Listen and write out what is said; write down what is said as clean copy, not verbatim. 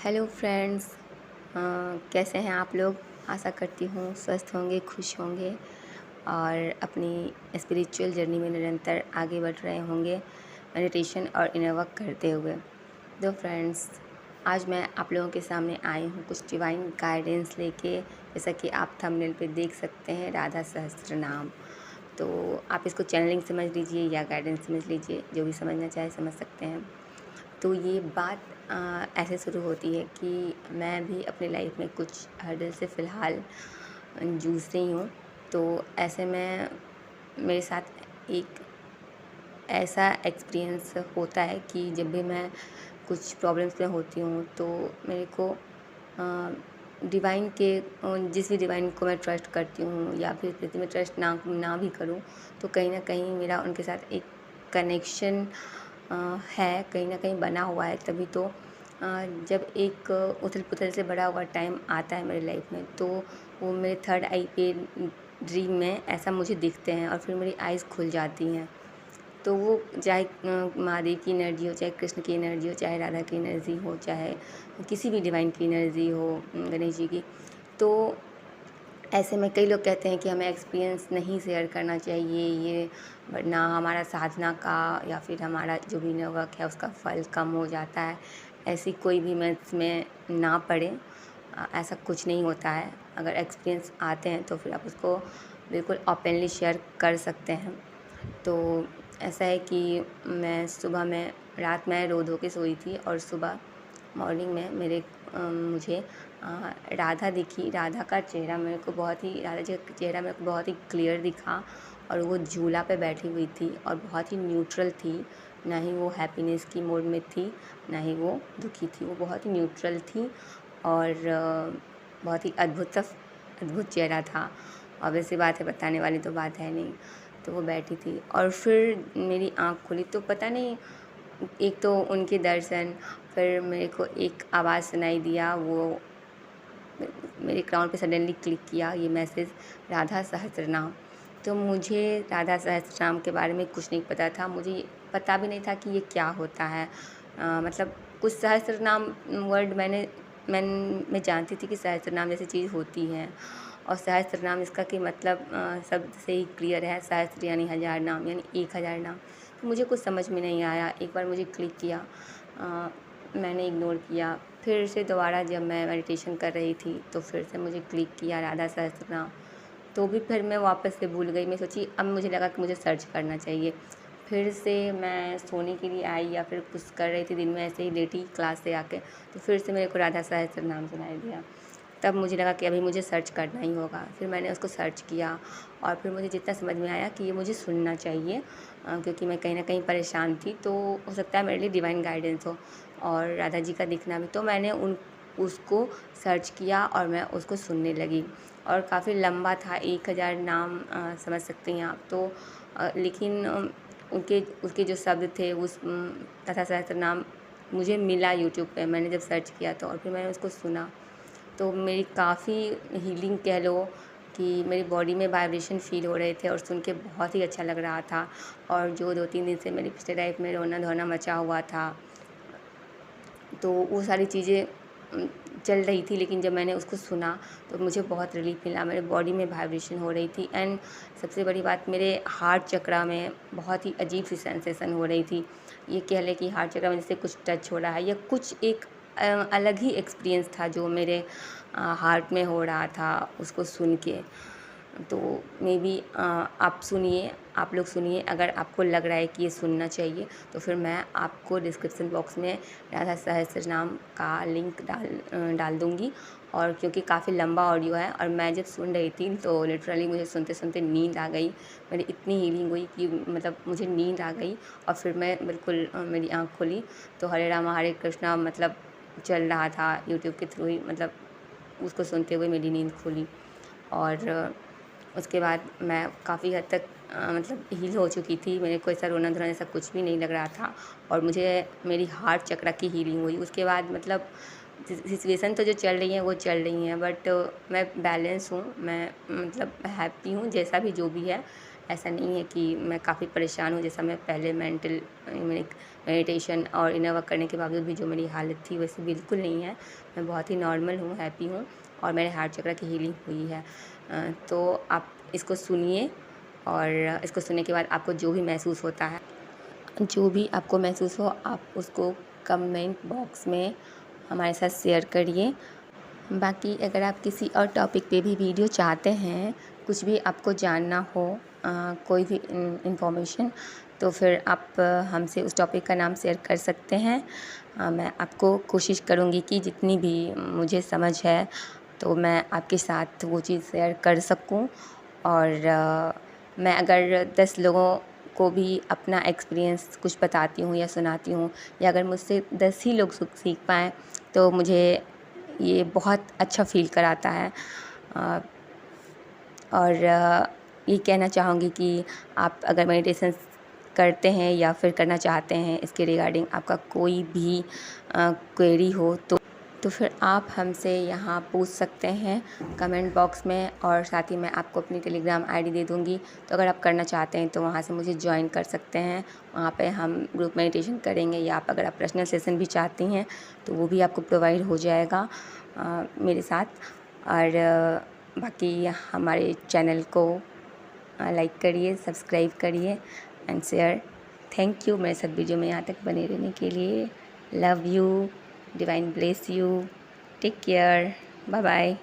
Hello friends. कैसे हैं आप लोग। आशा करती हूँ स्वस्थ होंगे, खुश होंगे और अपनी स्पिरिचुअल जर्नी में निरंतर आगे बढ़ रहे होंगे मेडिटेशन और इनर वर्क करते हुए। तो फ्रेंड्स, आज मैं आप लोगों के सामने आई हूँ कुछ डिवाइन गाइडेंस लेके। जैसा कि आप थंबनेल पे देख सकते हैं, राधा सहस्त्र नाम। तो आप इसको चैनलिंग समझ लीजिए या गाइडेंस समझ लीजिए, जो भी समझना चाहे समझ सकते हैं। तो ये बात ऐसे शुरू होती है कि मैं भी अपनी लाइफ में कुछ हर्डल से फ़िलहाल जूझ रही हूँ। तो ऐसे में मेरे साथ एक ऐसा एक्सपीरियंस होता है कि जब भी मैं कुछ प्रॉब्लम्स में होती हूँ तो मेरे को डिवाइन के जिस भी डिवाइन को मैं ट्रस्ट करती हूँ या फिर किसी में ट्रस्ट ना भी करूँ, तो कहीं ना कहीं मेरा उनके साथ एक कनेक्शन है, कहीं ना कहीं बना हुआ है। तभी तो जब एक उथल पुथल से भरा हुआ टाइम आता है मेरी लाइफ में, तो वो मेरे थर्ड आई पे ड्रीम में ऐसा मुझे दिखते हैं और फिर मेरी आइज़ खुल जाती हैं। तो वो चाहे महादेव की एनर्जी हो, चाहे कृष्ण की एनर्जी हो, चाहे राधा की एनर्जी हो, चाहे किसी भी डिवाइन की एनर्जी हो, गणेश जी की। तो ऐसे में कई लोग कहते हैं कि हमें एक्सपीरियंस नहीं शेयर करना चाहिए, ये वरना हमारा साधना का या फिर हमारा जो भी इनर वर्क है उसका फल कम हो जाता है। ऐसी कोई भी मिथ्स में ना पड़े। ऐसा कुछ नहीं होता है। अगर एक्सपीरियंस आते हैं तो फिर आप उसको बिल्कुल ओपनली शेयर कर सकते हैं। तो ऐसा है कि मैं सुबह में रात में रो धो के सोई थी और सुबह मॉर्निंग में मुझे राधा दिखी। राधा का चेहरा मेरे को बहुत ही राधा जी का चेहरा मेरे को बहुत ही क्लियर दिखा और वो झूला पे बैठी हुई थी और बहुत ही न्यूट्रल थी। ना ही वो हैप्पीनेस की मोड में थी, ना ही वो दुखी थी। वो बहुत ही न्यूट्रल थी और बहुत ही अद्भुत चेहरा था। ऑब्वियसली बात है, बताने वाली तो बात है नहीं। तो वो बैठी थी और फिर मेरी आँख खुली तो पता नहीं, एक तो उनके दर्शन, फिर मेरे को एक आवाज़ सुनाई दिया। वो मेरे कान पे सडनली क्लिक किया ये मैसेज, राधा सहस्रनाम। तो मुझे राधा सहस्रनाम के बारे में कुछ नहीं पता था। मुझे पता भी नहीं था कि ये क्या होता है। मतलब कुछ सहस्रनाम वर्ड मैं जानती थी कि सहस्रनाम जैसी चीज़ होती है और सहस्रनाम इसका कि मतलब शब्द से ही क्लियर है। सहस्त्र यानी हज़ार, नाम यानी 1000 नाम। तो मुझे कुछ समझ में नहीं आया। एक बार मुझे क्लिक किया, मैंने इग्नोर किया। फिर से दोबारा जब मैं मेडिटेशन कर रही थी तो फिर से मुझे क्लिक किया राधा सहस्त्रनाम। तो भी फिर मैं वापस से भूल गई। मैं सोची, अब मुझे लगा कि मुझे सर्च करना चाहिए। फिर से मैं सोने के लिए आई या फिर कुछ कर रही थी दिन में, ऐसे ही लेटी क्लास से आके, तो फिर से मेरे को राधा सहस्त्रनाम सुनाई दिया। तब मुझे लगा कि अभी मुझे सर्च करना ही होगा। फिर मैंने उसको सर्च किया और फिर मुझे जितना समझ में आया कि ये मुझे सुनना चाहिए, क्योंकि मैं कहीं ना कहीं परेशान थी। तो हो सकता है मेरे लिए डिवाइन गाइडेंस हो और राधा जी का दिखना भी। तो मैंने उसको सर्च किया और मैं उसको सुनने लगी और काफ़ी लंबा था, 1000 नाम समझ सकती हैं आप। तो लेकिन उनके उसके जो शब्द थे उस तथा सहस्त्र नाम मुझे मिला यूट्यूब पे, मैंने जब सर्च किया तो, और फिर मैंने उसको सुना। तो मेरी काफ़ी हीलिंग कह लो कि मेरी बॉडी में वाइब्रेशन फ़ील हो रहे थे और सुन के बहुत ही अच्छा लग रहा था। और जो 2-3 दिन से मेरी पिछले लाइफ में रोना धोना मचा हुआ था, तो वो सारी चीज़ें चल रही थी। लेकिन जब मैंने उसको सुना तो मुझे बहुत रिलीफ़ मिला। मेरे बॉडी में वाइब्रेशन हो रही थी एंड सबसे बड़ी बात, मेरे हार्ट चक्रा में बहुत ही अजीब सी सेंसेशन हो रही थी। ये कह लें कि हार्ट चक्रा में जैसे कुछ टच हो रहा है या कुछ एक अलग ही एक्सपीरियंस था जो मेरे हार्ट में हो रहा था उसको सुन के। तो मे बी आप लोग सुनिए। अगर आपको लग रहा है कि ये सुनना चाहिए तो फिर मैं आपको डिस्क्रिप्शन बॉक्स में राधा सहस्रनाम का लिंक डाल दूँगी। और क्योंकि काफ़ी लंबा ऑडियो है और मैं जब सुन रही थी तो लिटरली मुझे सुनते सुनते नींद आ गई। मेरी इतनी हीलिंग हुई कि मतलब मुझे नींद आ गई और फिर मैं बिल्कुल मेरी आँख खुली तो हरे रामा हरे कृष्णा मतलब चल रहा था यूट्यूब के थ्रू ही। मतलब उसको सुनते हुए मेरी नींद खुली और उसके बाद मैं काफ़ी हद तक मतलब हील हो चुकी थी। मेरे को ऐसा रोना धोना ऐसा कुछ भी नहीं लग रहा था और मुझे मेरी हार्ट चक्रा की हीलिंग हुई। उसके बाद मतलब सिचुएशन तो जो चल रही हैं वो चल रही हैं, बट मैं बैलेंस हूँ। मैं मतलब हैप्पी हूँ जैसा भी जो भी है। ऐसा नहीं है कि मैं काफ़ी परेशान हूँ, जैसा मैं पहले मेडिटेशन और इनर वर्क करने के बावजूद भी जो मेरी हालत थी वैसे बिल्कुल नहीं है। मैं बहुत ही नॉर्मल हूँ, हैप्पी हूँ और मेरे हार्ट चक्र की हीलिंग हुई है। तो आप इसको सुनिए और इसको सुनने के बाद आपको जो भी महसूस होता है, जो भी आपको महसूस हो, आप उसको कमेंट बॉक्स में हमारे साथ शेयर करिए। बाकी अगर आप किसी और टॉपिक पे भी वीडियो चाहते हैं, कुछ भी आपको जानना हो, कोई भी इंफॉर्मेशन, तो फिर आप हमसे उस टॉपिक का नाम शेयर कर सकते हैं। मैं आपको कोशिश करूँगी कि जितनी भी मुझे समझ है तो मैं आपके साथ वो चीज़ शेयर कर सकूँ। और मैं अगर 10 लोगों को भी अपना एक्सपीरियंस कुछ बताती हूँ या सुनाती हूँ, या अगर मुझसे 10 ही लोग सीख पाएँ तो मुझे ये बहुत अच्छा फ़ील कराता है। और ये कहना चाहूँगी कि आप अगर मेडिटेशन करते हैं या फिर करना चाहते हैं, इसके रिगार्डिंग आपका कोई भी क्वेरी हो तो फिर आप हमसे यहाँ पूछ सकते हैं कमेंट बॉक्स में। और साथ ही मैं आपको अपनी टेलीग्राम आईडी दे दूँगी, तो अगर आप करना चाहते हैं तो वहाँ से मुझे ज्वाइन कर सकते हैं। वहाँ पे हम ग्रुप मेडिटेशन करेंगे, या अगर आप पर्सनल सेशन भी चाहती हैं तो वो भी आपको प्रोवाइड हो जाएगा मेरे साथ। और बाकी हमारे चैनल को लाइक करिए, सब्सक्राइब करिए एंड शेयर। थैंक यू मेरे साथ वीडियो में यहाँ तक बने रहने के लिए। Love you, divine bless you, take care, bye bye.